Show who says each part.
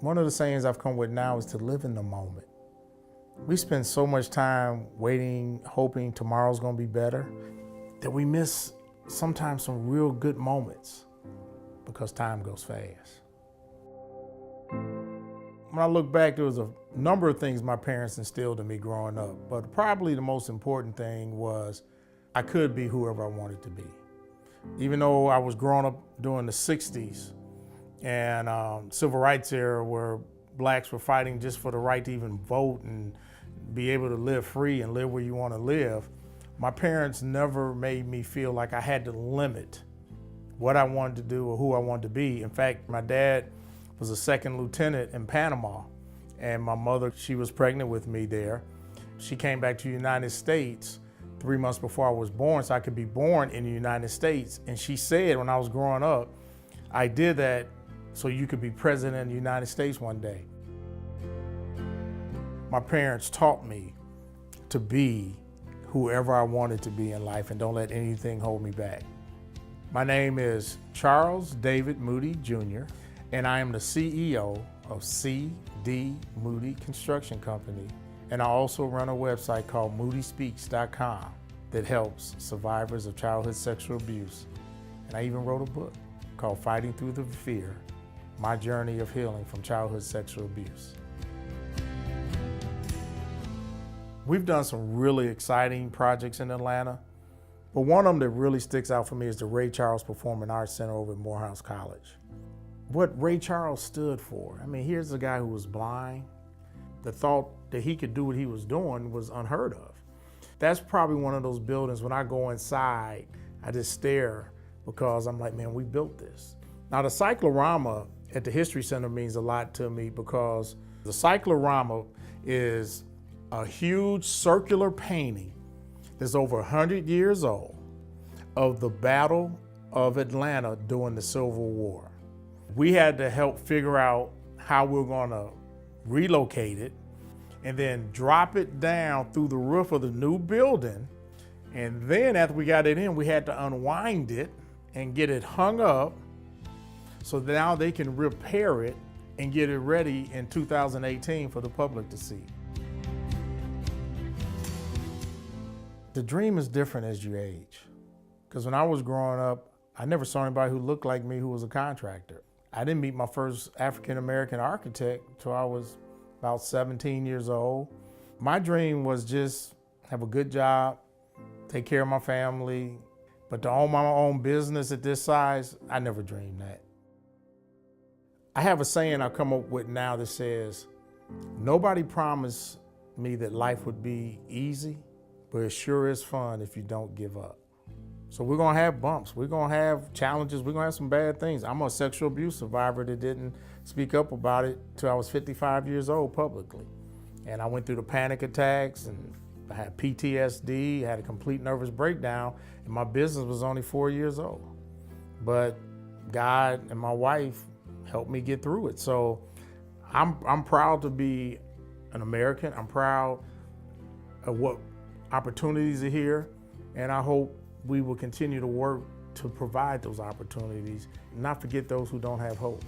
Speaker 1: One of the sayings I've come with now is to live in the moment. We spend so much time waiting, hoping tomorrow's gonna be better, that we miss sometimes some real good moments because time goes fast. When I look back, there was a number of things my parents instilled in me growing up, but probably the most important thing was I could be whoever I wanted to be. Even though I was growing up during the 60s and civil rights era where blacks were fighting just for the right to even vote and be able to live free and live where you want to live, my parents never made me feel like I had to limit what I wanted to do or who I wanted to be. In fact, my dad was a second lieutenant in Panama, and my mother, she was pregnant with me there. She came back to the United States 3 months before I was born so I could be born in the United States. And she said when I was growing up, I did that so you could be president of the United States one day. My parents taught me to be whoever I wanted to be in life and don't let anything hold me back. My name is Charles David Moody Jr., and I am the CEO of C.D. Moody Construction Company. And I also run a website called moodyspeaks.com that helps survivors of childhood sexual abuse. And I even wrote a book called Fighting Through the Fear, My Journey of Healing from Childhood Sexual Abuse. We've done some really exciting projects in Atlanta, but one of them that really sticks out for me is the Ray Charles Performing Arts Center over at Morehouse College. What Ray Charles stood for, I mean, here's a guy who was blind. The thought that he could do what he was doing was unheard of. That's probably one of those buildings when I go inside, I just stare because I'm like, man, we built this. Now the Cyclorama at the History Center means a lot to me because the Cyclorama is a huge circular painting that's over 100 years old of the Battle of Atlanta during the Civil War. We had to help figure out how we're gonna relocate it and then drop it down through the roof of the new building. And then after we got it in, we had to unwind it and get it hung up so now they can repair it and get it ready in 2018 for the public to see. The dream is different as you age. Because when I was growing up, I never saw anybody who looked like me who was a contractor. I didn't meet my first African-American architect until I was about 17 years old. My dream was just have a good job, take care of my family, but to own my own business at this size, I never dreamed that. I have a saying I've come up with now that says, nobody promised me that life would be easy, but it sure is fun if you don't give up. So we're gonna have bumps, we're gonna have challenges, we're gonna have some bad things. I'm a sexual abuse survivor that didn't speak up about it till I was 55 years old publicly. And I went through the panic attacks and I had PTSD, had a complete nervous breakdown, and my business was only 4 years old. But God and my wife helped me get through it. So I'm proud to be an American. I'm proud of what opportunities are here, and I hope we will continue to work to provide those opportunities and not forget those who don't have hope.